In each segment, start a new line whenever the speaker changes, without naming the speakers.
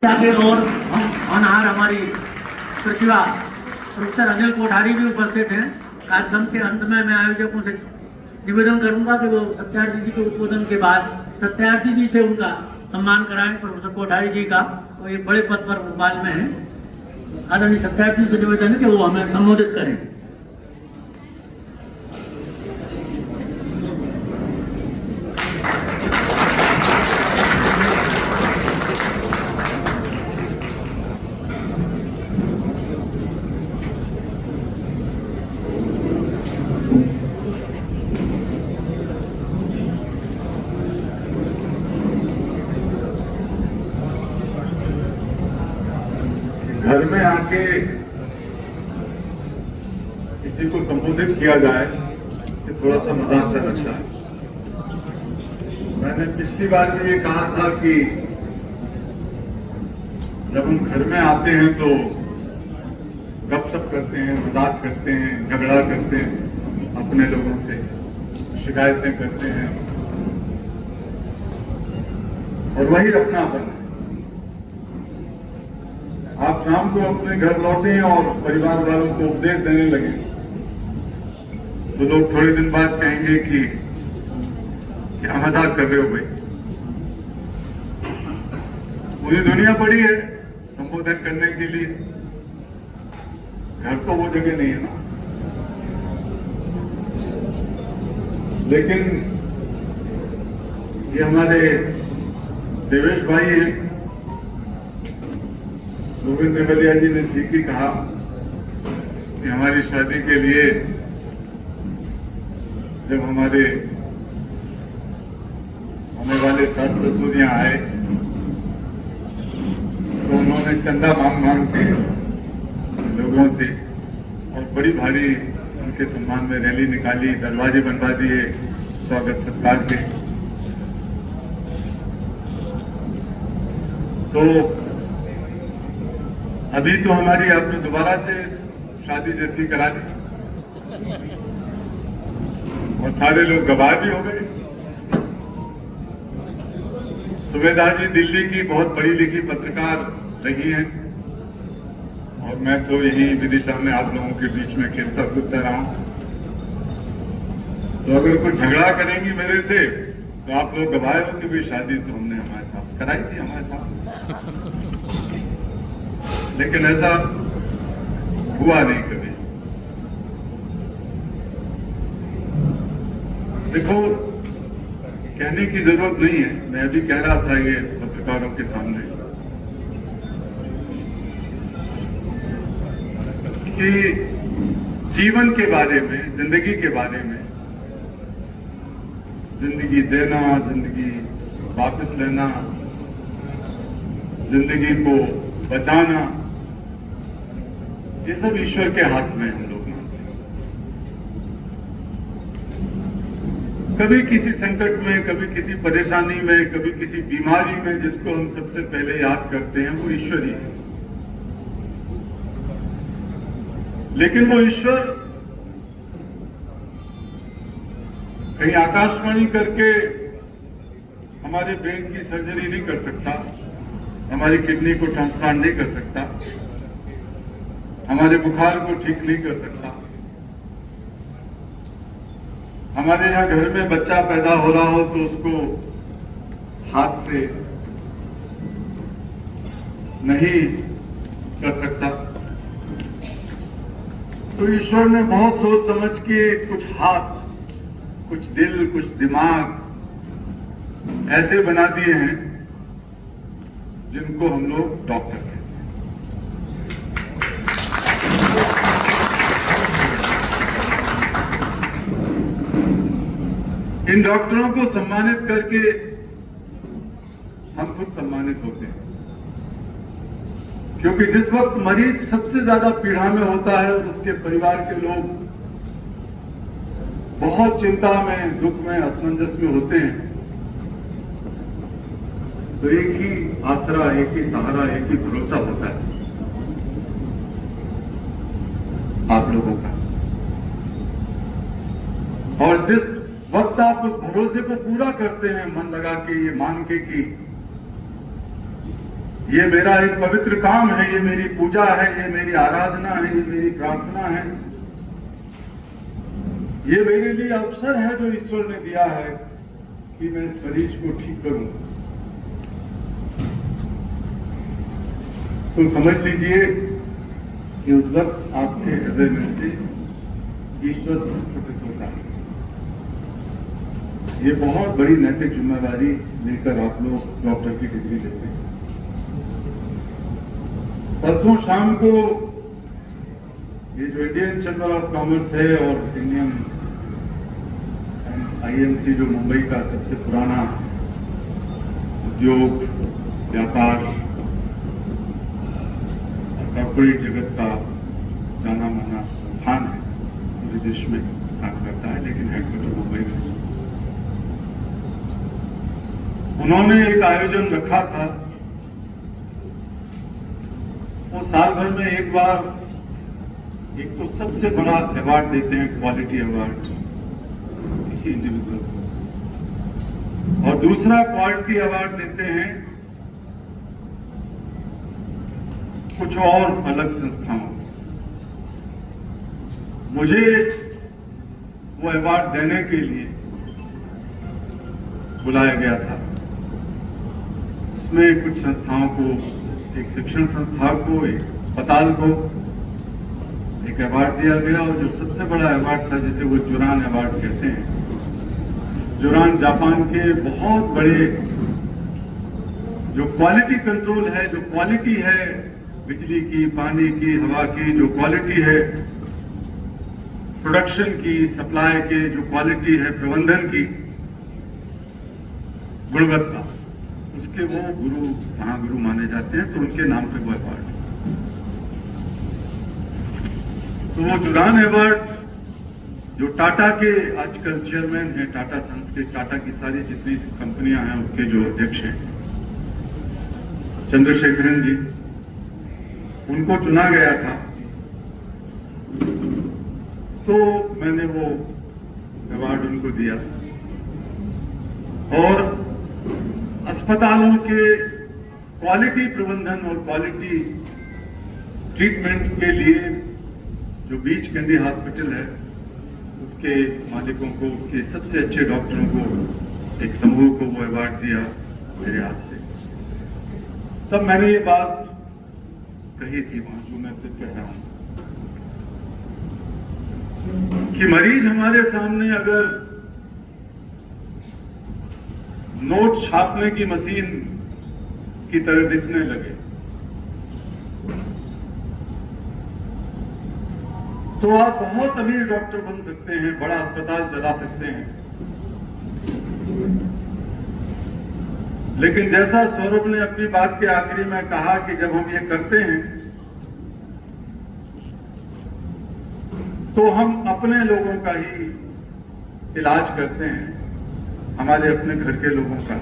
आगे और होनहार हमारी प्रतिभा प्रोफेसर अनिल कोठारी भी उपस्थित हैं। कार्यक्रम के अंत में मैं आयोजकों से निवेदन करूंगा कि वो सत्यार्थी जी के उद्बोधन के बाद सत्यार्थी जी से उनका सम्मान कराएं। प्रोफेसर कोठारी जी का वो एक बड़े पद पर भोपाल में है। आदरणीय सत्यार्थी से निवेदन है कि वो हमें संबोधित करें।
घर में आके किसी को संबोधित किया जाए कि थोड़ा सा मजाक सा लगता है। मैंने पिछली बार भी ये कहा था कि जब हम घर में आते हैं तो गपशप करते हैं, मजाक करते हैं, झगड़ा करते हैं, अपने लोगों से शिकायतें करते हैं और वही अपनापन है। आप शाम को अपने घर लौटे और परिवार वालों को उपदेश देने लगे तो लोग थोड़े दिन बाद कहेंगे कि क्या मजाक कर रहे हो भाई। पूरी दुनिया पड़ी है संबोधन करने के लिए, घर तो वो जगह नहीं है ना। लेकिन ये हमारे देवेश भाई हैं, गोविंद देवलिया जी ने ठीक ही कहा कि हमारी शादी के लिए जब हमारे होने वाले सास ससुर यहाँ आए तो उन्होंने चंदा मांग के लोगों से और बड़ी भारी उनके सम्मान में रैली निकाली, दरवाजे बनवा दिए स्वागत सत्कार के। तो अभी तो हमारी आपने दोबारा से शादी जैसी करा दी और सारे लोग गवाह भी हो गए। सुबेदा जी दिल्ली की बहुत पढ़ी लिखी पत्रकार रही हैं और मैं तो यही विदिशा में आप लोगों के बीच में खेलता कूदता रहा हूं। तो अगर कोई झगड़ा करेंगी मेरे से तो आप लोग गवाह हो कि भी शादी तो हमने हमारे साथ कराई थी, हमारे साथ। लेकिन ऐसा हुआ नहीं कभी। देखो, कहने की जरूरत नहीं है, मैं अभी कह रहा था ये पत्रकारों के सामने कि जीवन के बारे में, जिंदगी के बारे में, जिंदगी देना, जिंदगी वापस लेना, जिंदगी को बचाना, ये सब ईश्वर के हाथ में हम लोग मानते हैं। कभी किसी संकट में, कभी किसी परेशानी में, कभी किसी बीमारी में जिसको हम सबसे पहले याद करते हैं वो ईश्वर ही है। लेकिन वो ईश्वर कहीं आकाशवाणी करके हमारे ब्रेन की सर्जरी नहीं कर सकता, हमारी किडनी को ट्रांसप्लांट नहीं कर सकता, हमारे बुखार को ठीक नहीं कर सकता। हमारे यहाँ घर में बच्चा पैदा हो रहा हो तो उसको हाथ से नहीं कर सकता। तो ईश्वर ने बहुत सोच समझ के कुछ हाथ, कुछ दिल, कुछ दिमाग ऐसे बना दिए हैं जिनको हम लोग डॉक्टर कहते हैं। इन डॉक्टरों को सम्मानित करके हम खुद सम्मानित होते हैं, क्योंकि जिस वक्त मरीज सबसे ज्यादा पीड़ा में होता है और उसके परिवार के लोग बहुत चिंता में, दुख में, असमंजस में होते हैं, तो एक ही आसरा, एक ही सहारा, एक ही भरोसा होता है आप लोगों का। और जिस वक्त आप उस भरोसे को पूरा करते हैं मन लगा के, ये मान के कि ये मेरा एक पवित्र काम है, ये मेरी पूजा है, ये मेरी आराधना है, ये मेरी प्रार्थना है, ये मेरे लिए अवसर है जो ईश्वर ने दिया है कि मैं इस मरीज को ठीक करूं। तो समझ लीजिए कि उस वक्त आपके हृदय में से ईश्वर प्रकट होता है। ये बहुत बड़ी नैतिक जिम्मेदारी लेकर आप लोग डॉक्टर की डिग्री लेते हैं। परसों शाम को ये जो इंडियन चैम्बर ऑफ कॉमर्स है और इंडियन आईएमसी जो मुंबई का सबसे पुराना उद्योग व्यापार कॉर्पोरेट जगत का जाना माना स्थान है, पूरे देश में काम करता है, लेकिन हेडक्वार्टर मुंबई में। उन्होंने एक आयोजन रखा था। वो साल भर में एक बार एक तो सबसे बड़ा अवार्ड देते हैं, क्वालिटी अवार्ड किसी इंडिविजुअल को, और दूसरा क्वालिटी अवार्ड देते हैं कुछ और अलग संस्थाओं। मुझे वो अवार्ड देने के लिए बुलाया गया था। उसमें कुछ संस्थाओं को, एक शिक्षण संस्था को, एक अस्पताल को एक अवार्ड दिया गया, और जो सबसे बड़ा अवार्ड था जिसे वो जुरान अवार्ड कहते हैं। जुरान जापान के बहुत बड़े जो क्वालिटी कंट्रोल है, जो क्वालिटी है बिजली की, पानी की, हवा की, जो क्वालिटी है प्रोडक्शन की, सप्लाई के, जो क्वालिटी है प्रबंधन की, गुणवत्ता, उसके वो गुरु, महागुरु माने जाते हैं, तो उनके नाम पे वो अवार्ड। तो वो जुरान अवार्ड जो टाटा के आजकल चेयरमैन हैं, टाटा सन्स के, टाटा की सारी जितनी कंपनियां हैं उसके जो अध्यक्ष हैं चंद्रशेखरन जी, उनको चुना गया था। तो मैंने वो अवार्ड उनको दिया, और अस्पतालों के क्वालिटी प्रबंधन और क्वालिटी ट्रीटमेंट के लिए जो बीच कैंडी हॉस्पिटल है उसके मालिकों को, उसके सबसे अच्छे डॉक्टरों को, एक समूह को वो अवार्ड दिया मेरे हाथ से। तब मैंने ये बात कही थी वहां, जो मैं फिर कह रहा हूं कि मरीज हमारे सामने अगर नोट छापने की मशीन की तरह दिखने लगे तो आप बहुत अमीर डॉक्टर बन सकते हैं, बड़ा अस्पताल चला सकते हैं, लेकिन जैसा सौरभ ने अपनी बात के आखिरी में कहा कि जब हम ये करते हैं तो हम अपने लोगों का ही इलाज करते हैं, हमारे अपने घर के लोगों का।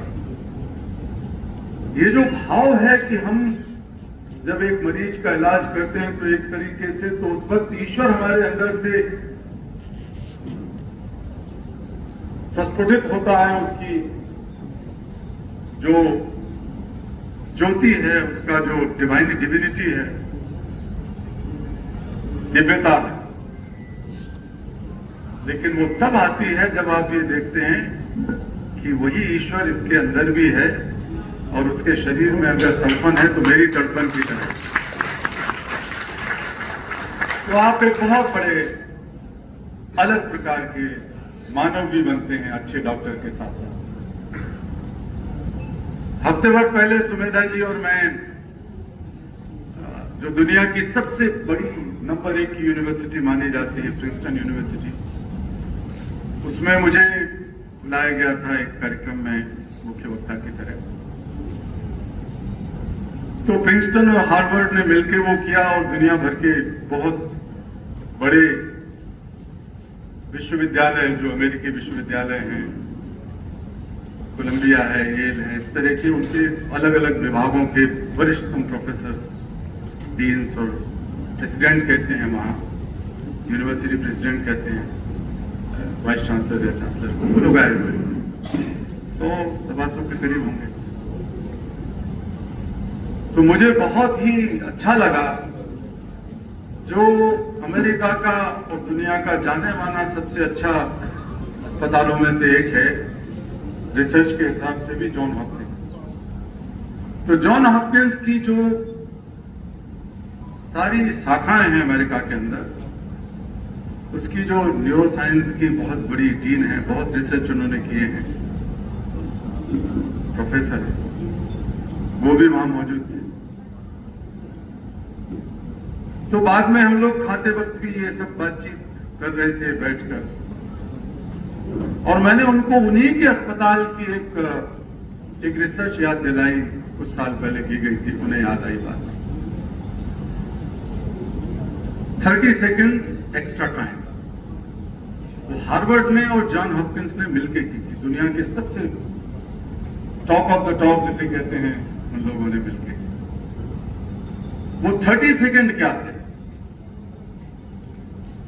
ये जो भाव है कि हम जब एक मरीज का इलाज करते हैं तो एक तरीके से तो उस वक्त ईश्वर हमारे अंदर से प्रस्फुटित होता है, उसकी जो ज्योति है, उसका जो डिविनिटी है, दिव्यता है। लेकिन वो तब आती है जब आप ये देखते हैं कि वही ईश्वर इसके अंदर भी है, और उसके शरीर में अगर तड़पन है तो मेरी तड़पन की तरह। तो आप एक बहुत बड़े अलग प्रकार के मानव भी बनते हैं अच्छे डॉक्टर के साथ साथ। हफ्ते भर पहले सुमेधा जी और मैं जो दुनिया की सबसे बड़ी नंबर 1 की यूनिवर्सिटी मानी जाती है, प्रिंसटन यूनिवर्सिटी, उसमें मुझे बुलाया गया था एक कार्यक्रम में मुख्य वक्ता की तरह। तो प्रिंसटन और हार्वर्ड ने मिलकर वो किया, और दुनिया भर के बहुत बड़े विश्वविद्यालय जो अमेरिकी विश्वविद्यालय हैं, कोलंबिया है, येल है, इस तरह के उनके अलग अलग विभागों के वरिष्ठतम प्रोफेसर, डीन्स और प्रेसिडेंट कहते हैं वहाँ, यूनिवर्सिटी प्रेसिडेंट कहते हैं, वाइस चांसलर या चांसलर, वो लोग आए हुए 100-125 के करीब होंगे। तो तो मुझे बहुत ही अच्छा लगा, जो अमेरिका का और दुनिया का जाने माना सबसे अच्छा अस्पतालों में से एक है, रिसर्च के हिसाब से भी जॉन हॉपकिंस। तो जॉन हॉपकिंस की जो सारी शाखाएं हैं अमेरिका के अंदर, उसकी जो न्यूरो साइंस की बहुत बड़ी टीम है, बहुत रिसर्च उन्होंने किए हैं, प्रोफेसर है, वो भी वहां मौजूद थे। तो बाद में हम लोग खाते वक्त भी ये सब बातचीत कर रहे थे बैठकर, और मैंने उनको उन्हीं के अस्पताल की एक रिसर्च याद दिलाई, कुछ साल पहले की गई थी, उन्हें याद आई बात। 30 सेकेंड्स एक्स्ट्रा टाइम वो हार्वर्ड ने और जॉन हॉपकिंस ने मिलकर की थी, दुनिया के सबसे टॉप ऑफ द टॉप जिसे कहते हैं उन लोगों ने मिलकर। वो 30 सेकेंड क्या थे?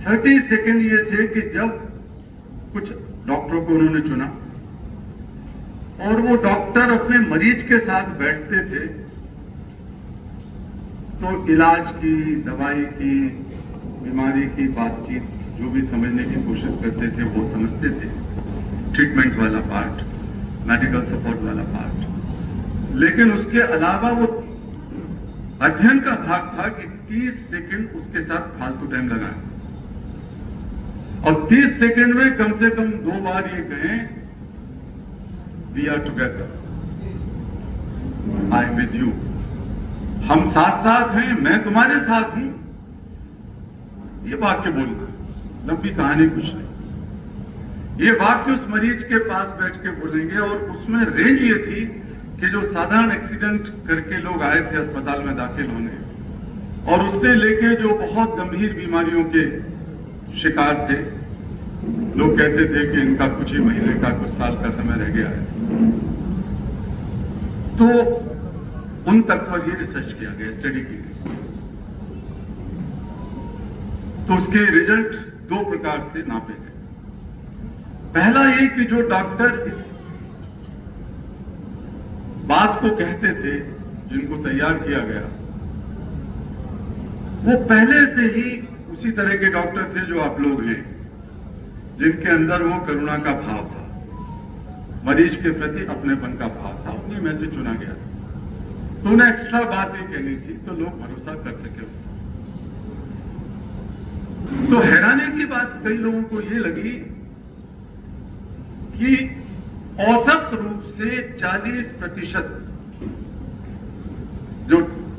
30 सेकेंड ये थे कि जब कुछ डॉक्टरों को उन्होंने चुना और वो डॉक्टर अपने मरीज के साथ बैठते थे, तो इलाज की, दवाई की, बीमारी की बातचीत जो भी समझने की कोशिश करते थे वो समझते थे, ट्रीटमेंट वाला पार्ट, मेडिकल सपोर्ट वाला पार्ट। लेकिन उसके अलावा वो अध्ययन का भाग था कि 30 सेकंड उसके साथ फालतू टाइम लगाएं, और 30 सेकंड में कम से कम 2 बार ये कहें, we are together, I am with you, हम साथ साथ हैं, मैं तुम्हारे साथ हूं। ये वाक्य बोलना, लंबी कहानी कुछ नहीं। ये वाक्य उस मरीज के पास बैठ के बोलेंगे, और उसमें रेंज ये थी कि जो साधारण एक्सीडेंट करके लोग आए थे अस्पताल में दाखिल होने, और उससे लेके जो बहुत गंभीर बीमारियों के शिकार थे, लोग कहते थे कि इनका कुछ ही महीने का, कुछ साल का समय रह गया है, तो उन तक पर ये रिसर्च किया गया, स्टडी की गई। तो उसके रिजल्ट 2 प्रकार से नापे गए। पहला ये कि जो डॉक्टर इस बात को कहते थे, जिनको तैयार किया गया, वो पहले से ही उसी तरह के डॉक्टर थे जो आप लोग हैं, जिनके अंदर वो करुणा का भाव था, मरीज के प्रति अपनेपन का भाव था, उन्हीं में से चुना गया। तो उन्हें एक्स्ट्रा बात ही कहनी थी, तो लोग भरोसा कर सके। तो हैरानी की बात कई लोगों को ये लगी कि औसत रूप से 40% जो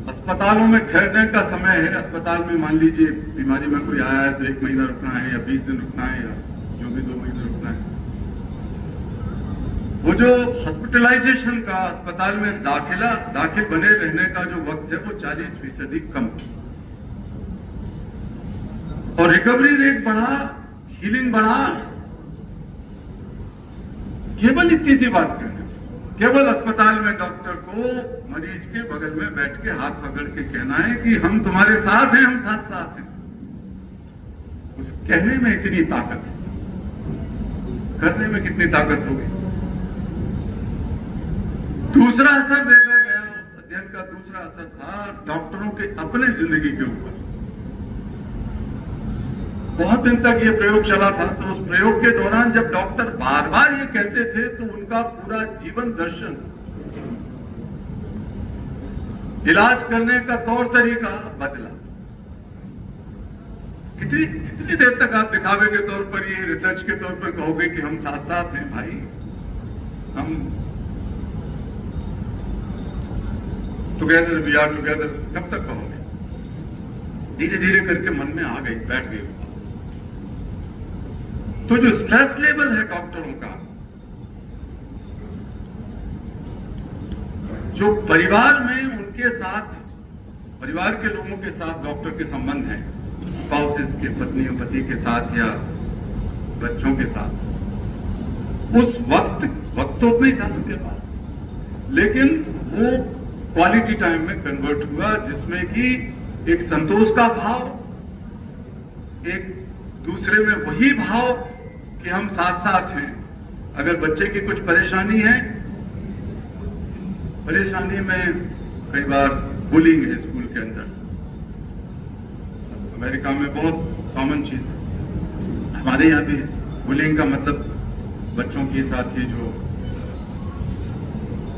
अस्पतालों में ठहरने का समय है, अस्पताल में मान लीजिए बीमारी में कोई आया है तो 1 महीना रुकना है, या 20 दिन रुकना है, या जो भी 2 महीने रुकना है, वो जो हॉस्पिटलाइजेशन का, अस्पताल में दाखिल बने रहने का जो वक्त है, वो 40% कम, और रिकवरी रेट बढ़ा, हीलिंग बढ़ा। केवल इतनी सी बात करना, केवल अस्पताल में डॉक्टर को मरीज के बगल में बैठ के हाथ पकड़ के कहना है कि हम तुम्हारे साथ हैं, हम साथ साथ हैं। उस कहने में इतनी ताकत है, करने में कितनी ताकत होगी। दूसरा असर देखा गया, उस अध्ययन का दूसरा असर था डॉक्टरों के अपने जिंदगी के ऊपर। बहुत दिन तक ये प्रयोग चला था, तो उस प्रयोग के दौरान जब डॉक्टर बार बार ये कहते थे, तो उनका पूरा जीवन दर्शन, इलाज करने का तौर तरीका बदला। कितनी देर तक आप दिखावे के तौर पर, ये रिसर्च के तौर पर कहोगे कि हम साथ साथ हैं भाई, हम टुगेदर, वी आर टुगेदर, कब तक कहोगे? धीरे धीरे करके मन में आ गई, बैठ गई। तो जो स्ट्रेस लेवल है डॉक्टरों का, जो परिवार में उनके साथ, परिवार के लोगों के साथ डॉक्टर के संबंध हैं, स्पाउसेस के, पत्नियों पति के साथ या बच्चों के साथ, उस वक्त तो नहीं था उनके पास, लेकिन वो क्वालिटी टाइम में कन्वर्ट हुआ, जिसमें कि एक संतोष का भाव, एक दूसरे में वही भाव कि हम साथ साथ हैं। अगर बच्चे की कुछ परेशानी है, परेशानी में कई बार बुलिंग है स्कूल के अंदर। अमेरिका में बहुत कॉमन चीज है, हमारे यहाँ भी है। बुलिंग का मतलब बच्चों के साथ ही जो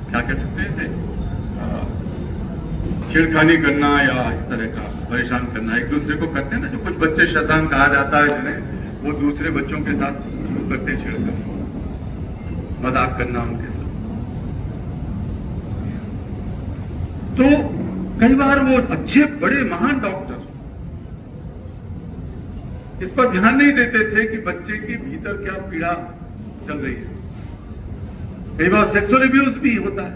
क्या कह सकते हैं इसे, छेड़खानी करना या इस तरह का परेशान करना, एक दूसरे को करते हैं ना, जो कुछ बच्चे शैतान कहा जाता है जिन्हें, वो दूसरे बच्चों के साथ करते हैं, छेड़खानी, मजाक करना उनके साथ। तो कई बार वो अच्छे बड़े महान डॉक्टर इस पर ध्यान नहीं देते थे कि बच्चे के भीतर क्या पीड़ा चल रही है। कई बार सेक्सुअल अब्यूज भी होता है,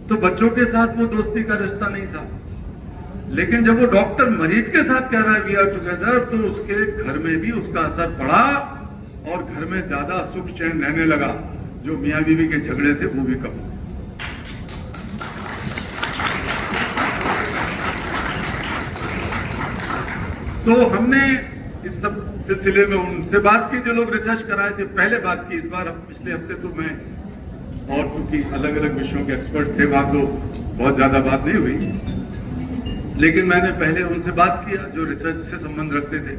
तो बच्चों के साथ वो दोस्ती का रिश्ता नहीं था। लेकिन जब वो डॉक्टर मरीज के साथ कह रहा है वी आर टुगेदर, तो उसके घर में भी उसका असर पड़ा और घर में ज्यादा सुख चैन रहने लगा। जो मियां बीवी के झगड़े थे वो भी कम। तो हमने इस सब सिलसिले में उनसे बात की जो लोग रिसर्च कराए थे, पहले बात की। इस बार पिछले हफ्ते तो मैं, और चूंकि अलग अलग विषयों के एक्सपर्ट थे, वहां तो बहुत ज्यादा बात नहीं हुई, लेकिन मैंने पहले उनसे बात किया जो रिसर्च से संबंध रखते थे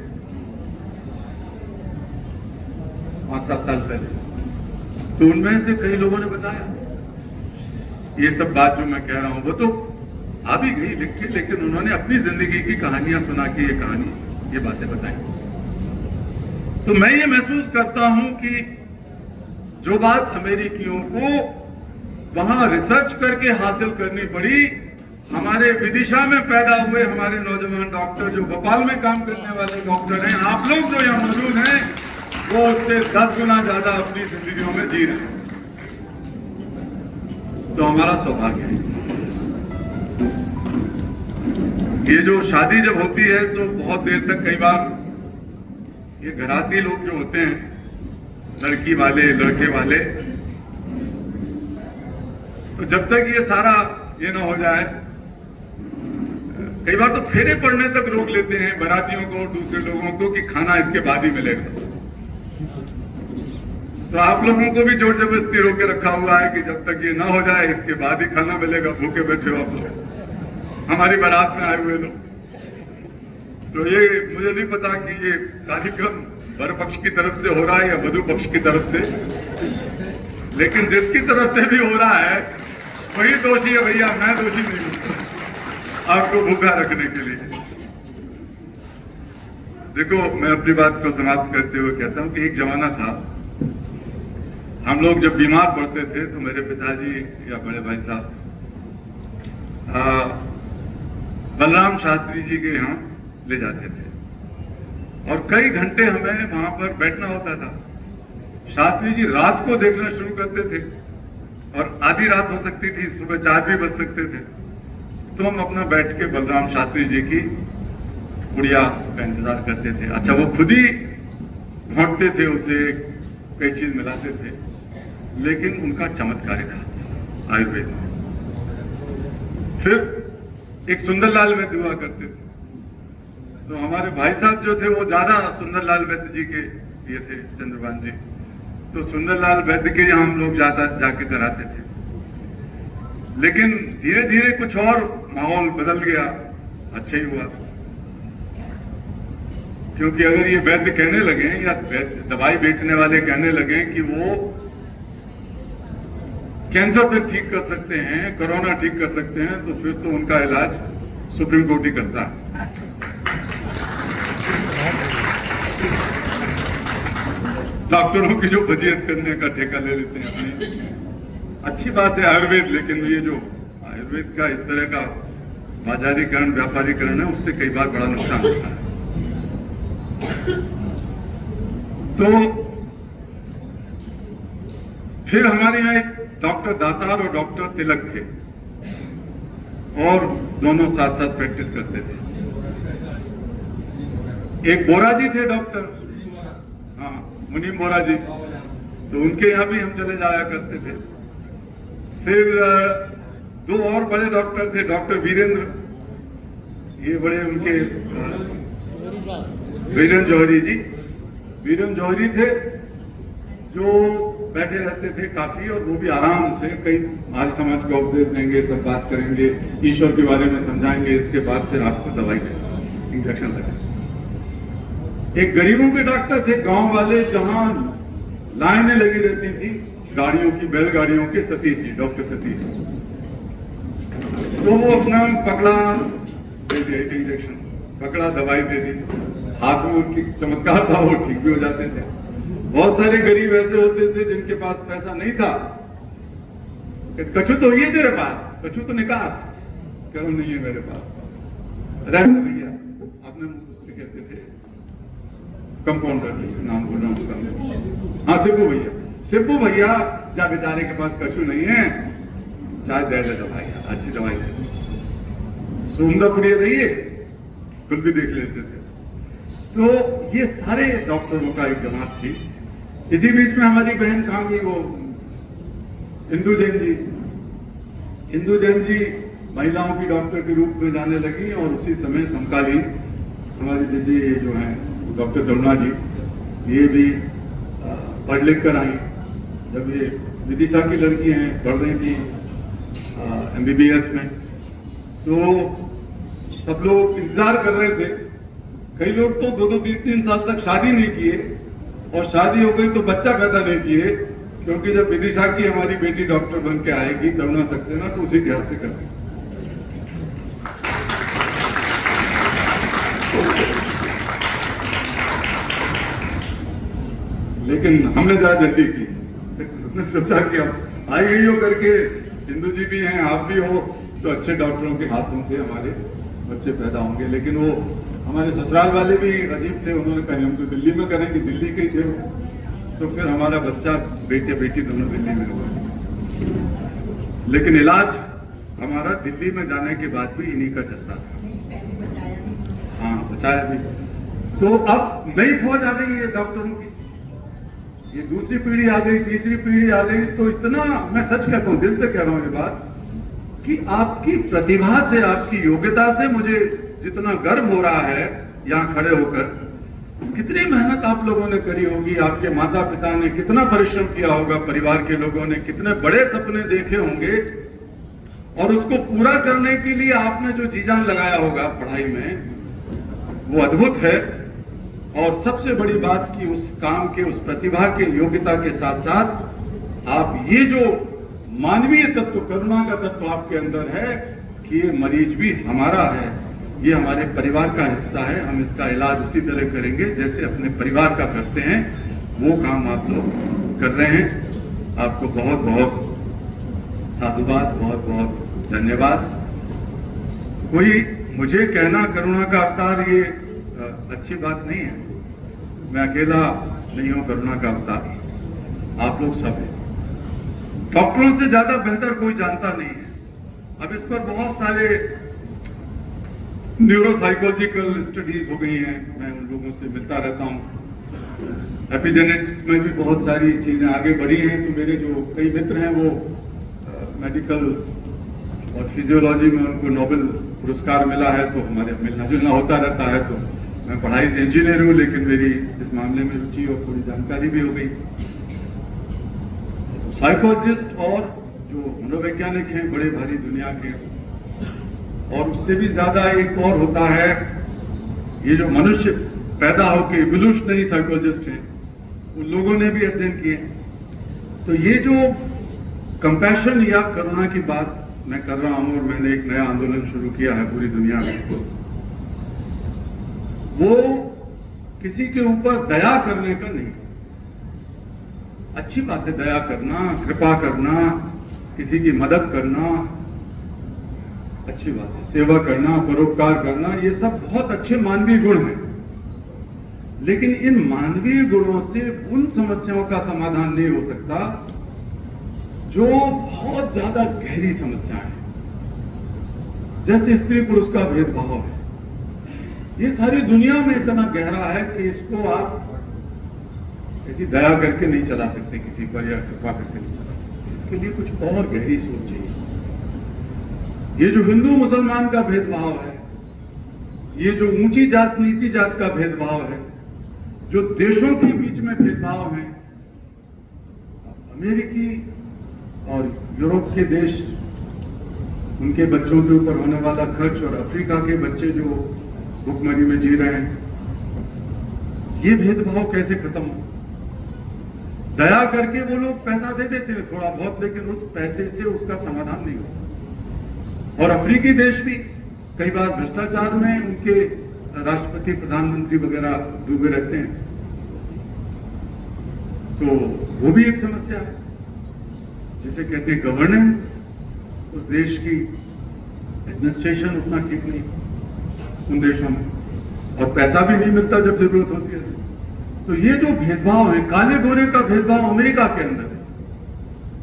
5-7 साल पहले। तो उनमें से कई लोगों ने बताया ये सब बात जो मैं कह रहा हूं वो तो आ भी गई लिख के, लेकिन उन्होंने अपनी जिंदगी की कहानियां सुना के ये कहानी, ये बातें बताई। तो मैं ये महसूस करता हूं कि जो बात अमेरिकियों को वहां रिसर्च करके हासिल करनी पड़ी, हमारे विदिशा में पैदा हुए हमारे नौजवान डॉक्टर जो भोपाल में काम करने वाले डॉक्टर हैं, आप लोग जो यहाँ मौजूद हैं, वो उससे 10 गुना ज्यादा अपनी जिंदगियों में जी रहे हैं। तो हमारा सौभाग्य है। ये जो शादी जब होती है तो बहुत देर तक कई बार ये घराती लोग जो होते हैं, लड़की वाले लड़के वाले, तो जब तक ये सारा ये ना हो जाए, कई बार तो फेरे पड़ने तक रोक लेते हैं बारातियों को, दूसरे लोगों को, कि खाना इसके बाद ही मिलेगा। तो आप लोगों को भी जोर जबरदस्ती रोक के रखा हुआ है कि जब तक ये ना हो जाए इसके बाद ही खाना मिलेगा। भूखे बैठे हो आप लोग, हमारी बारात में आए हुए लोग। तो ये मुझे नहीं पता कि ये कार्यक्रम वर पक्ष की तरफ से हो रहा है या वधु पक्ष की तरफ से, लेकिन जिसकी तरफ से भी हो रहा है वही दोषी है भैया, मैं दोषी नहीं हूं आपको भूखा रखने के लिए। देखो, मैं अपनी बात को समाप्त करते हुए कहता हूं कि एक जमाना था, हम लोग जब बीमार पड़ते थे तो मेरे पिताजी या बड़े भाई साहब बलराम शास्त्री जी के यहाँ ले जाते थे और कई घंटे हमें वहां पर बैठना होता था। शास्त्री जी रात को देखना शुरू करते थे और आधी रात हो सकती थी, सुबह 4 भी बज सकते थे। तो हम अपना बैठ के बलराम शास्त्री जी की गुड़िया का इंतजार करते थे। अच्छा, वो खुद ही घोंटते थे, उसे कई चीज मिलाते थे, लेकिन उनका चमत्कार था आयुर्वेद में। फिर एक सुंदरलाल वैद्य हुआ करते थे, तो हमारे भाई साहब जो थे वो ज्यादा सुंदरलाल वैद्य जी के ये थे, चंद्रभान जी। तो सुंदरलाल वैद्य के यहाँ हम लोग जाके कराते थे। लेकिन धीरे धीरे कुछ और माहौल बदल गया, अच्छा ही हुआ, क्योंकि अगर ये वैद्य कहने लगे या दवाई बेचने वाले कहने लगे कि वो कैंसर तक ठीक कर सकते हैं, कोरोना ठीक कर सकते हैं, तो फिर तो उनका इलाज सुप्रीम कोर्ट ही करता है। डॉक्टरों की जो वजीयत करने का ठेका ले लेते हैं अपनी। अच्छी बात है आयुर्वेद, लेकिन ये जो आयुर्वेद का इस तरह का बाजारीकरण, व्यापारीकरण है, उससे कई बार बड़ा नुकसान होता है। तो फिर हमारे यहाँ एक डॉक्टर दातार और डॉक्टर तिलक थे और दोनों साथ साथ प्रैक्टिस करते थे। एक बोरा जी थे डॉक्टर, हाँ, मुनीम बोरा जी, तो उनके यहाँ भी हम चले जाया करते थे। फिर 2 और बड़े डॉक्टर थे, डॉक्टर वीरेंद्र, ये बड़े उनके वीरेंद्र जौहरी जी, वीरेंद्र जौहरी थे जो बैठे रहते थे काफी, और वो भी आराम से कई हमारे समाज का उपदेश देंगे, सब बात करेंगे, ईश्वर के बारे में समझाएंगे, इसके बाद फिर आपको दवाई देंगे, इंजेक्शन लगेगा। एक गरीबों के डॉक्टर थे गांव वाले, जहां लाइनें लगी रहती थी गाड़ियों की, बैलगाड़ियों के, सतीश जी, डॉक्टर सतीश। तो वो अपना पकड़ा, दे दिया एक इंजेक्शन, पकड़ा, दवाई दे दी, हाथ में उनकी चमत्कार था, वो ठीक भी हो जाते थे। बहुत सारे गरीब ऐसे होते थे जिनके पास पैसा नहीं था, कछु तो ये तेरे पास, कछु तो निकाल, करो नहीं है मेरे पास, रहने भैया, आपने मुझसे कहते थे, कंपाउंडर नाम बोल रहा हूँ, हाँ सिब्बू भैया, सिब्बू भैया जा बेचारे के पास कछु नहीं है, चाहे दे दे दवाई, अच्छी दवाई दे, सुंदर पुड़िया दइए, खुद भी देख लेते थे। तो ये सारे डॉक्टरों का एक जमात थी। इसी बीच में हमारी बहन कहाँ गई, वो इंदु जैन जी, इंदु जैन जी महिलाओं की डॉक्टर के रूप में जाने लगी, और उसी समय समकालीन हमारी जी जो हैं डॉक्टर करुणा जी, ये भी पढ़ लिख कर आई। जब ये विदिशा की लड़की हैं, पढ़ रही थी MBBS में, तो सब लोग इंतजार कर रहे थे। कई लोग तो 2-3 साल तक शादी नहीं किए, और शादी हो गई तो बच्चा पैदा नहीं किए, क्योंकि जब विदिशा की हमारी बेटी डॉक्टर बन के आएगी, करुणा सक्सेना, तो उसी के हाथ से करेंगे। लेकिन हमने ज्यादा जल्दी की, हमने सोचा कि अब आई गई हो करके, हिंदू जी भी हैं, आप भी हो, तो अच्छे डॉक्टरों के हाथों से हमारे बच्चे पैदा होंगे। लेकिन वो हमारे ससुराल वाले भी अजीब थे, उन्होंने कहा हम तो दिल्ली में करेंगे, दिल्ली के ही थे, तो फिर हमारा बच्चा, बेटे बेटी दोनों दिल्ली में हुआ। लेकिन इलाज हमारा दिल्ली में जाने के बाद भी इन्हीं का चलता था। हाँ, बचाया भी। तो अब नई फौज आ गई है डॉक्टरों की, ये दूसरी पीढ़ी आ गई, तीसरी पीढ़ी आ गई, तो इतना मैं सच कहता हूँ, दिल से कह रहा हूँ ये बात, कि आपकी प्रतिभा से, आपकी योग्यता से मुझे जितना गर्व हो रहा है यहाँ खड़े होकर, कितनी मेहनत आप लोगों ने करी होगी, आपके माता पिता ने कितना परिश्रम किया होगा, परिवार के लोगों ने कितने बड़े सपने देखे होंगे, और उसको पूरा करने के लिए आपने जो जी जान लगाया होगा पढ़ाई में, वो अद्भुत है। और सबसे बड़ी बात कि उस काम के, उस प्रतिभा के, योग्यता के साथ साथ आप ये जो मानवीय तत्व, करुणा का तत्व आपके अंदर है, कि ये मरीज भी हमारा है, ये हमारे परिवार का हिस्सा है, हम इसका इलाज उसी तरह करेंगे जैसे अपने परिवार का करते हैं, वो काम आप लोग कर रहे हैं। आपको बहुत बहुत साधुवाद, बहुत बहुत धन्यवाद। कोई मुझे कहना करुणा का अवतार, ये अच्छी बात नहीं है। मैं अकेला नहीं हूं करुणा का अवतार, आप लोग सब हैं। डॉक्टरों से ज्यादा बेहतर कोई जानता नहीं है। अब इस पर बहुत सारे न्यूरोसाइकोलॉजिकल स्टडीज हो गई हैं, मैं उन लोगों से मिलता रहता हूं। एपिजेनेटिक्स में भी बहुत सारी चीजें आगे बढ़ी हैं। तो मेरे जो कई मित्र हैं वो मेडिकल और फिजियोलॉजी में उनको नोबेल पुरस्कार मिला है, तो हमारे मिलना जुलना होता रहता है। तो मैं पढ़ाई से इंजीनियर हूं, लेकिन मेरी इस मामले में रुचि और थोड़ी जानकारी भी हो गई। साइकोलॉजिस्ट और जो मनोवैज्ञानिक हैं बड़े भारी दुनिया के, और उससे भी ज्यादा एक और होता है, ये जो मनुष्य पैदा होकर इवोल्यूशनरी साइकोलॉजिस्ट हैं, उन लोगों ने भी अध्ययन किए। तो ये जो कंपैशन या करुणा की बात मैं कर रहा हूं, और मैंने एक नया आंदोलन शुरू किया है पूरी दुनिया में, वो किसी के ऊपर दया करने का नहीं। अच्छी बात है दया करना, कृपा करना, किसी की मदद करना, अच्छी बात है, सेवा करना, परोपकार करना, ये सब बहुत अच्छे मानवीय गुण हैं। लेकिन इन मानवीय गुणों से उन समस्याओं का समाधान नहीं हो सकता जो बहुत ज्यादा गहरी समस्याएं हैं, जैसे स्त्री पुरुष का भेदभाव है। ये सारी दुनिया में इतना गहरा है कि इसको आप ऐसी दया करके नहीं चला सकते किसी पर, या कृपा करके नहीं चला सकते। इसके लिए कुछ और गहरी सोच चाहिए। ये जो हिंदू मुसलमान का भेदभाव है, ये जो ऊंची जात नीची जात का भेदभाव है, जो देशों के बीच में भेदभाव है, अमेरिकी और यूरोप के देश, उनके बच्चों के ऊपर होने वाला खर्च और अफ्रीका के बच्चे जो भुखमरी में जी रहे हैं, ये भेदभाव कैसे खत्म हो? दया करके वो लोग पैसा दे देते हैं थोड़ा बहुत, लेकिन उस पैसे से उसका समाधान नहीं होता। और अफ्रीकी देश भी कई बार भ्रष्टाचार में उनके राष्ट्रपति, प्रधानमंत्री वगैरह डूबे रहते हैं, तो वो भी एक समस्या है। जिसे कहते हैं गवर्नेंस, उस देश की एडमिनिस्ट्रेशन उतना ठीक नहीं उन देशों में, और पैसा भी नहीं मिलता जब जरूरत होती है। तो ये जो भेदभाव है, काले गोरे का भेदभाव अमेरिका के अंदर है।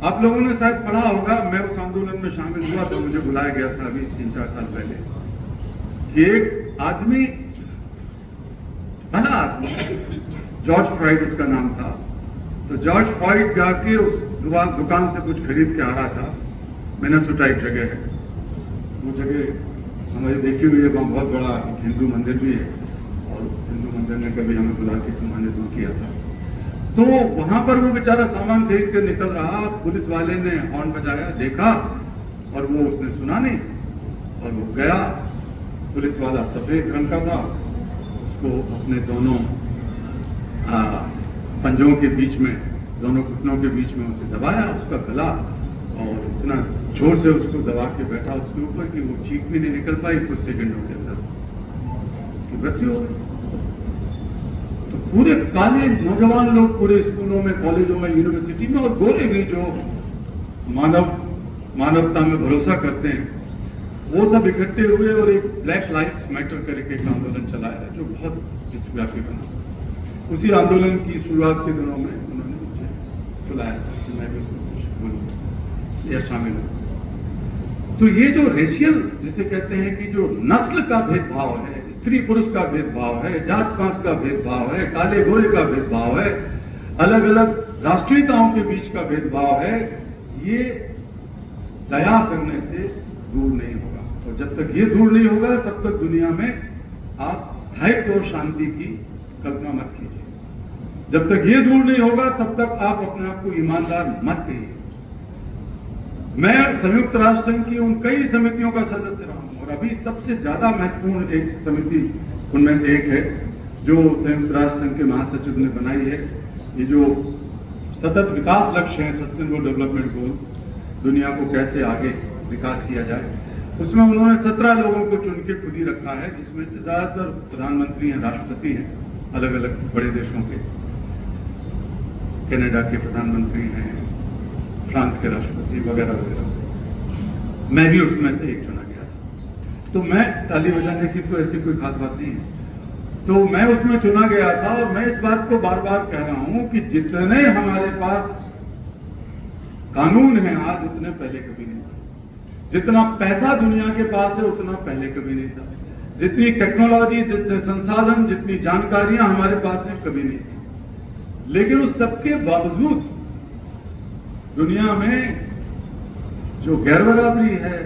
आप लोगों ने शायद पढ़ा होगा, मैं उस आंदोलन में शामिल हुआ तो मुझे बुलाया गया था अभी 3-4 साल पहले, कि एक आदमी, भला आदमी, जॉर्ज फ्लॉयड उसका नाम था, तो जॉर्ज फ्लॉयड जाके उस दुकान से कुछ खरीद के आ रहा था। मिनेसोटा एक जगह है, वो जगह हमारी देखी हुई है, वहाँ बहुत बड़ा हिंदू मंदिर भी है, और हिंदू मंदिर ने कभी हमें बुला के सम्मानित किया था। तो वहां पर वो बेचारा सामान खरीद के निकल रहा, पुलिस वाले ने हॉर्न बजाया, देखा, और वो उसने सुना नहीं, और वो गया। पुलिस वाला सफेद रंग का था, उसको अपने दोनों पंजों के बीच में, दोनों घुटनों के बीच में उसे दबाया, उसका गला, और इतना जोर से उसको दबा के बैठा उसके ऊपर कि वो चीख भी नहीं निकल पाई। कुछ सेकंडों के अंदर उसकी मृत्यु हो गई। तो पूरे काले नौजवान लोग पूरे स्कूलों में, कॉलेजों में, यूनिवर्सिटी में, और गोरे भी जो मानवता में भरोसा करते हैं, वो सब इकट्ठे हुए और एक ब्लैक लाइव्स मैटर करके एक आंदोलन चलाया, जो बहुत विश्वव्यापी बना। उसी आंदोलन की शुरुआत के दिनों में उन्होंने मुझे बुलाया कि मैं भी उसमें कुछ बोलूं या शामिल हूं। तो ये जो रेशियल, जिसे कहते हैं कि जो नस्ल का भेदभाव है, स्त्री पुरुष का भेदभाव है, जात पात का भेदभाव है, काले गोरे का भेदभाव है, अलग अलग राष्ट्रीयताओं के बीच का भेदभाव है, ये दया करने से दूर नहीं होगा। और जब तक ये दूर नहीं होगा, तब तक दुनिया में आप स्थायित्व और शांति की कल्पना मत कीजिए। जब तक ये दूर नहीं होगा, तब तक आप अपने आप को ईमानदार मत कहिए। मैं संयुक्त राष्ट्र संघ की उन कई समितियों का सदस्य रहा हूं, और अभी सबसे ज्यादा महत्वपूर्ण एक समिति उनमें से एक है जो संयुक्त राष्ट्र संघ के महासचिव ने बनाई है। ये जो सतत विकास लक्ष्य है, सस्टेनेबल डेवलपमेंट गोल्स, दुनिया को कैसे आगे विकास किया जाए, उसमें उन्होंने 17 लोगों को चुन के खुद ही रखा है, जिसमें से ज्यादातर प्रधानमंत्री हैं, राष्ट्रपति हैं, अलग अलग बड़े देशों के। कनाडा के प्रधानमंत्री हैं, फ्रांस के राष्ट्रपति वगैरह वगैरह। मैं भी उसमें से एक चुना गया था। तो मैं ताली बजाने की तो ऐसी कोई खास बात नहीं है, तो मैं उसमें चुना गया था। और मैं इस बात को बार बार कह रहा हूं कि जितने हमारे पास कानून है आज, उतने पहले कभी नहीं था। जितना पैसा दुनिया के पास है, उतना पहले कभी नहीं था। जितनी टेक्नोलॉजी, जितने संसाधन, जितनी जानकारियां हमारे पास है, कभी नहीं थी। लेकिन उस सबके बावजूद दुनिया में जो गैर बराबरी है,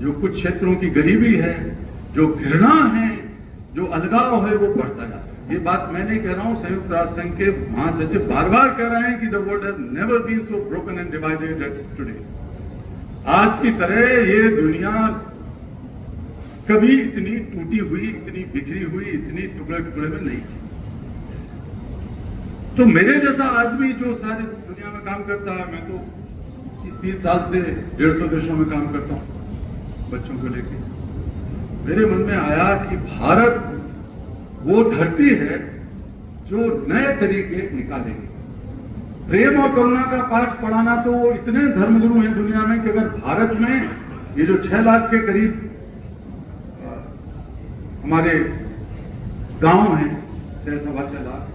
जो कुछ क्षेत्रों की गरीबी है, जो घृणा है, जो अलगाव है, वो बढ़ता जाता है। ये बात मैं नहीं कह रहा हूं, संयुक्त राष्ट्र संघ के महासचिव बार बार कह रहे हैं कि the world has never been so broken and divided as today. आज की तरह ये दुनिया कभी इतनी टूटी हुई, इतनी बिखरी हुई, इतनी टुकड़े टुकड़े में नहीं थी। तो मेरे जैसा आदमी जो सारी दुनिया में काम करता है, मैं तो 30 साल से 150 देशों में काम करता हूं बच्चों को लेके, मेरे मन में आया कि भारत वो धरती है जो नए तरीके निकालेगी। प्रेम और करुणा का पाठ पढ़ाना, तो वो इतने धर्मगुरु हैं दुनिया में कि अगर भारत में ये जो 6 लाख के करीब हमारे गांव हैं, 6-6.25 लाख,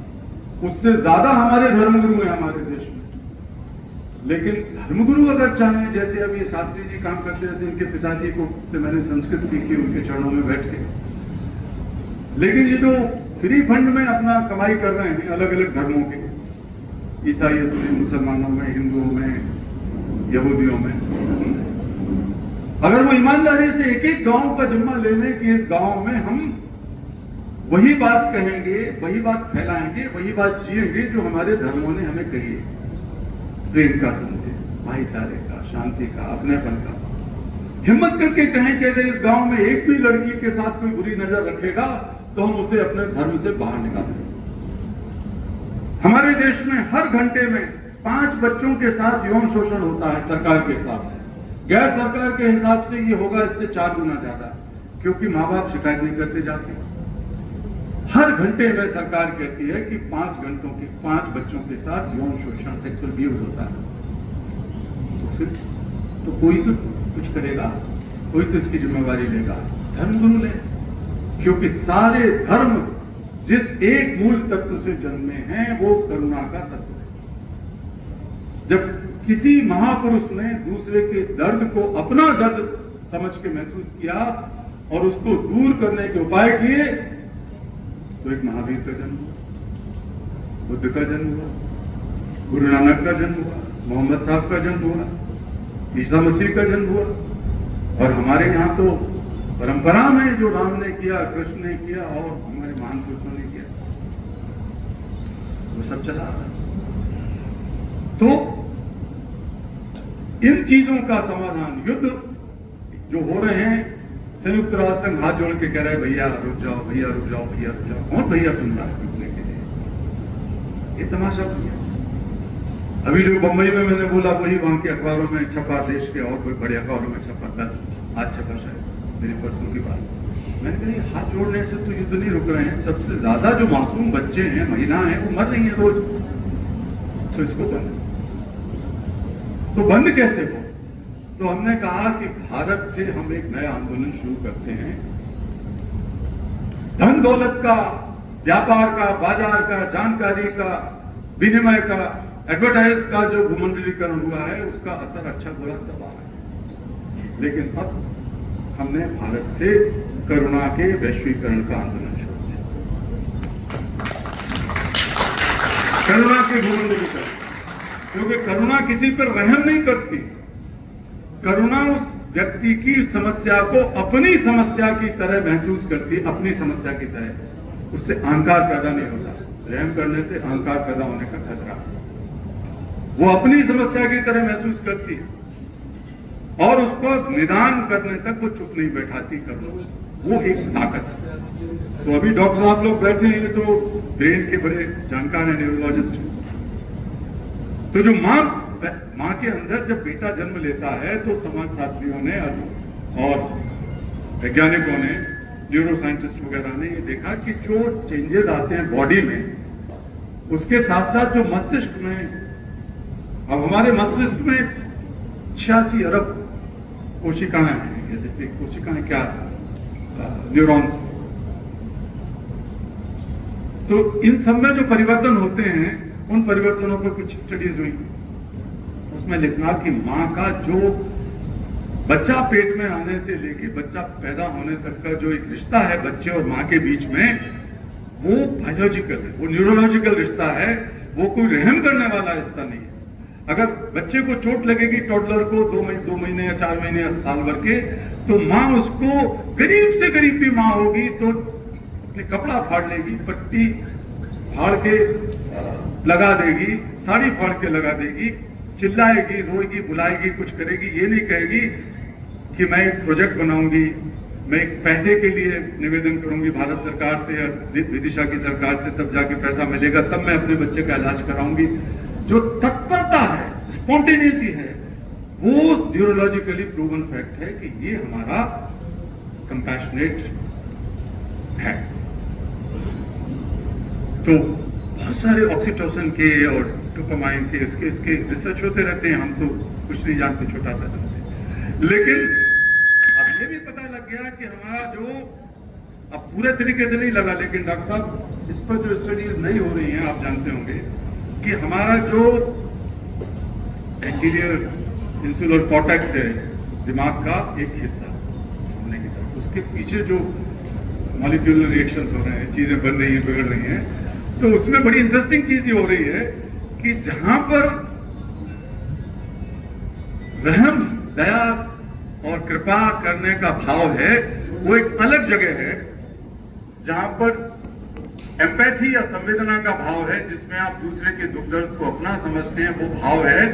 उससे ज्यादा हमारे धर्मगुरु हैं हमारे देश में। लेकिन धर्मगुरु अगर चाहें, जैसे अब ये शास्त्री जी काम करते रहते, इनके पिताजी को से मैंने संस्कृत सीखी उनके चरणों में बैठ के। लेकिन ये जो फ्री फंड में अपना कमाई कर रहे हैं अलग अलग धर्मों के, ईसाइयत में, मुसलमानों में, हिंदुओं में, यहूदियों में, अगर वो ईमानदारी से एक एक गांव का जिम्मा ले लें कि इस गांव में हम वही बात कहेंगे, वही बात फैलाएंगे, वही बात जिएंगे जो हमारे धर्मों ने हमें कही है, प्रेम का संदेश, भाईचारे का, शांति का, अपनेपन का। हिम्मत करके कहें कि अगर इस गांव में एक भी लड़की के साथ कोई बुरी नजर रखेगा तो हम उसे अपने धर्म से बाहर निकाल देंगे। हमारे देश में हर घंटे में 5 बच्चों के साथ यौन शोषण होता है सरकार के हिसाब से। गैर सरकार के हिसाब से ये होगा इससे 4 गुना ज्यादा, क्योंकि माँ बाप शिकायत नहीं करते जाते। हर घंटे में सरकार कहती है कि 5 बच्चों के साथ यौन शोषण, सेक्सुअल अब्यूज होता है। तो फिर तो कोई तो कुछ करेगा, कोई तो इसकी जिम्मेवारी लेगा, धर्मगुरु ले, क्योंकि सारे धर्म जिस एक मूल तत्व से जन्मे हैं वो करुणा का तत्व है। जब किसी महापुरुष ने दूसरे के दर्द को अपना दर्द समझ के महसूस किया और उसको दूर करने के उपाय किए तो एक महावीर का जन्म हुआ, बुद्ध का जन्म हुआ, गुरु नानक का जन्म हुआ, मोहम्मद साहब का जन्म हुआ, ईसा मसीह का जन्म हुआ। और हमारे यहाँ तो परंपरा में जो राम ने किया, कृष्ण ने किया और हमारे महान पुरुषों ने किया, वो सब चला रहा। तो इन चीजों का समाधान, युद्ध जो हो रहे हैं, संयुक्त राष्ट्र संघ हाथ जोड़ के कह रहे हैं भैया रुक जाओ, भैया रुक जाओ, भैया रुक जाओ। कौन भैया सुन रहा है रुकने के लिए? ये तमाशा भैया। अभी जो बंबई में मैंने बोला वही वहां के अखबारों में छपा, देश के और कोई बड़े अखबारों में छपा, कल आज छपा शायद, मेरी परसों की बात। मैंने कहा हाथ जोड़ने से तो युद्ध नहीं रुक रहे हैं, सबसे ज्यादा जो मासूम बच्चे हैं, महिलाएं हैं, वो मर रही हैं रोज। तो इसको बंद कैसे हो? तो हमने कहा कि भारत से हम एक नया आंदोलन शुरू करते हैं। धन दौलत का, व्यापार का, बाजार का, जानकारी का, विनिमय का, एडवर्टाइज का जो भूमंडलीकरण हुआ है उसका असर अच्छा बुरा सब आ रहा है। लेकिन अब हमने भारत से करुणा के वैश्वीकरण का आंदोलन शुरू किया, करुणा के भूमंडलीकरण। क्योंकि करुणा किसी पर रहम नहीं करती, करुणा उस व्यक्ति की समस्या को अपनी समस्या की तरह महसूस करती, अपनी समस्या की तरह। उससे अहंकार पैदा नहीं होता, रहम करने से अहंकार पैदा होने का खतरा। वो अपनी समस्या की तरह महसूस करती है और उसको निदान करने तक वो चुप नहीं बैठाती। करुणा वो एक ताकत है। तो अभी डॉक्टर साहब लोग बैठे हैं तो ब्रेन के बड़े जानकार हैं, न्यूरोलॉजिस्ट। तो जो माँ के अंदर जब बेटा जन्म लेता है तो समाज शास्त्रियों ने और वैज्ञानिकों ने, न्यूरो साइंटिस्ट वगैरह ने ये देखा कि जो चेंजेस आते हैं बॉडी में, उसके साथ साथ जो मस्तिष्क में, अब हमारे मस्तिष्क में 86 अरब कोशिकाएं हैं, जैसे कोशिकाएं क्या, न्यूरॉन्स। तो इन सब में जो परिवर्तन होते हैं, उन परिवर्तनों पर कुछ स्टडीज हुई। उसमें लिखा कि माँ का जो बच्चा पेट में आने से लेके बच्चा पैदा होने तक का जो एक रिश्ता है बच्चे और माँ के बीच में, वो बायोलॉजिकल है, वो न्यूरोलॉजिकल रिश्ता है, वो कोई रहम करने वाला रिश्ता नहीं है। अगर बच्चे को चोट लगेगी, टॉडलर को 2 महीने या 4 महीने या साल भर के, तो माँ उसको गरीब से गरीब भी माँ होगी तो अपने कपड़ा फाड़ लेगी, पट्टी फाड़ के लगा देगी, साड़ी फाड़ के लगा देगी, चिल्लाएगी, रोएगी, बुलाएगी, कुछ करेगी। ये नहीं कहेगी कि मैं एक प्रोजेक्ट बनाऊंगी, मैं एक पैसे के लिए निवेदन करूंगी भारत सरकार से या विदिशा की सरकार से, तब जाके पैसा मिलेगा, तब मैं अपने बच्चे का इलाज कराऊंगी। जो तत्परता है, स्पॉन्टेनिटी है, वो न्यूरोलॉजिकली प्रूवन फैक्ट है कि ये हमारा कंपैशनेट है। तो बहुत सारे ऑक्सीटोसिन के और डोपामाइन के इसके रिसर्च होते रहते हैं, हम तो कुछ नहीं जानते, छोटा सा जानते। लेकिन अब ये भी पता लग गया कि हमारा जो, अब पूरे तरीके से नहीं लगा, लेकिन डॉक्टर साहब इस पर जो स्टडीज नहीं हो रही हैं, आप जानते होंगे कि हमारा जो एंटीरियर इंसुलर कॉर्टेक्स है दिमाग का एक हिस्सा सामने की तरफ, उसके पीछे जो मॉलिक्यूलर रिएक्शंस हो रहे हैं, चीजें बन रही हैं, बिगड़ रही हैं, तो उसमें बड़ी इंटरेस्टिंग चीज ये हो रही है कि जहां पर रहम, दया और कृपा करने का भाव है, वो एक अलग जगह है जहां पर एम्पैथी या संवेदना का भाव है, जिसमें आप दूसरे के दुख दर्द को अपना समझते हैं, वो भाव है।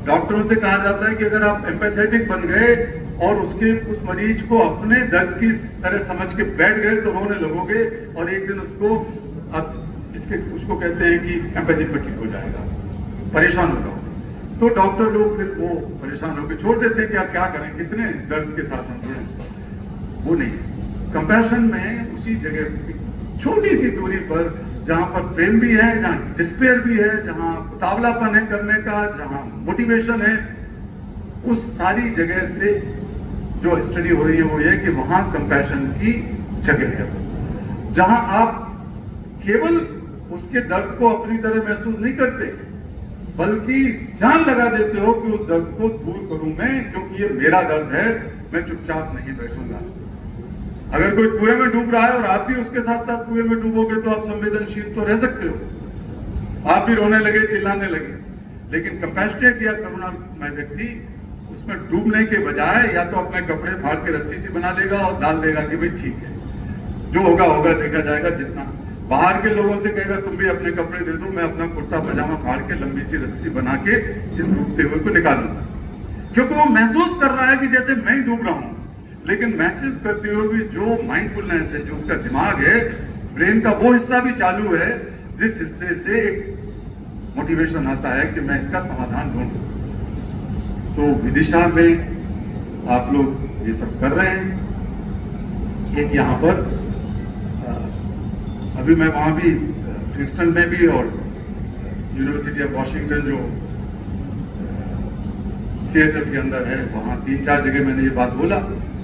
डॉक्टरों से कहा जाता है कि अगर आप एम्पैथेटिक बन गए और उस मरीज को अपने दर्द की तरह समझ के बैठ गए तो रोने लगोगे, और एक दिन उसको कहते हैं कि एम्पैथी पर ठीक हो जाएगा, परेशान हो जाओगे। तो डॉक्टर लोग फिर वो परेशान होकर छोड़ देते हैं कि आप क्या करें, कितने दर्द के साथ हम जुड़े। वो नहीं, कंपैशन में उसी जगह छोटी सी दूरी पर, जहां पर प्रेम भी है, जहां डिस्पेयर भी है, जहां उतावलापन है करने का, जहां मोटिवेशन है, उस सारी जगह से जो स्टडी हो रही है वो ये कि वहां कंपैशन की जगह है, जहां आप केवल उसके दर्द को अपनी तरह महसूस नहीं करते, बल्कि जान लगा देते हो कि उस दर्द को दूर करूं मैं, क्योंकि ये मेरा दर्द है, मैं चुपचाप नहीं बैठूंगा। अगर कोई कुएं में डूब रहा है और आप भी उसके साथ साथ कुएं में डूबोगे तो आप संवेदनशील तो रह सकते हो, आप भी रोने लगे, चिल्लाने लगे। लेकिन कंपैशनेट या करुणामय व्यक्ति उसमें डूबने के बजाय या तो अपने कपड़े फाड़ के रस्सी से बना लेगा और डाल देगा कि भाई ठीक है, जो होगा होगा, देखा जाएगा। जितना बाहर के लोगों से कहेगा तुम भी अपने कपड़े दे दो, मैं अपना कुर्ता पजामा फाड़ के लंबी सी रस्सी बना के इस डूबते हुए को निकालूंगा, क्योंकि वो महसूस कर रहा है कि जैसे मैं ही डूब रहा हूं। लेकिन महसूस करते हुए भी जो माइंडफुलनेस है, जो उसका दिमाग है, ब्रेन का वो हिस्सा भी चालू है, जिस हिस्से से एक मोटिवेशन आता है कि मैं इसका समाधान ढूंढूं। तो विदिशा में आप लोग ये सब कर रहे हैं। एक यहाँ पर अभी मैं वहां भी प्रिंसटन में भी और यूनिवर्सिटी ऑफ वॉशिंगटन जो सिएटल के अंदर है, वहां 3-4 जगह मैंने ये बात बोला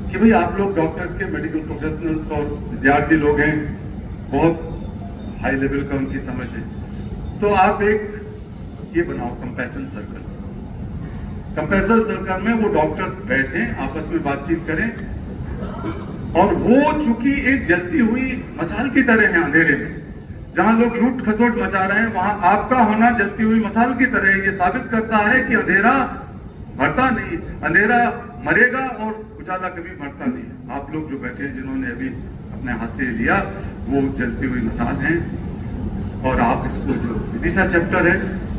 कि भाई आप लोग डॉक्टर्स के, मेडिकल प्रोफेशनल्स और विद्यार्थी लोग हैं, बहुत हाई लेवल का उनकी समझ है, तो आप एक ये बनाओ कंपैशन सर्कल। कंपैशन सर्कल में वो डॉक्टर्स बैठे, आपस में बातचीत करें, और वो चूंकि एक जलती हुई मसाल की तरह है अंधेरे में, जहां लोग लूट खसोट मचा रहे हैं, वहां आपका होना जलती हुई मसाल की तरह है। ये साबित करता है कि अंधेरा मरता नहीं, अंधेरा मरेगा और उजाला कभी मरता नहीं। आप लोग जो बैठे हैं, जिन्होंने अभी अपने हाथ से लिया, वो जलती हुई मिसाल हैं। और आप इसको जो विदिशा चैप्टर है,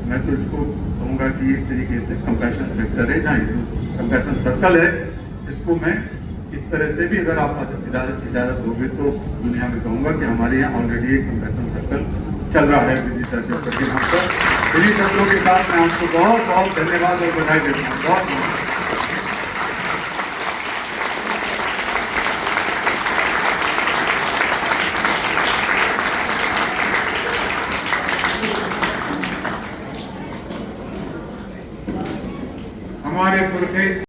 मैं तो इसको कहूँगा कि एक तरीके से कंपैशन सेक्टर है, जहाँ कंपैशन सर्कल है, इसको मैं इस तरह से भी अगर आप इजाजत दोगे तो दुनिया में कहूँगा कि हमारे यहाँ ऑलरेडी एक कंपैशन सर्कल चल रहा है विदिशा चैप्टर के नाम पर। इन्हीं शब्दों के साथ मैं आपको बहुत बहुत धन्यवाद और बधाई देता हूँ। बहुत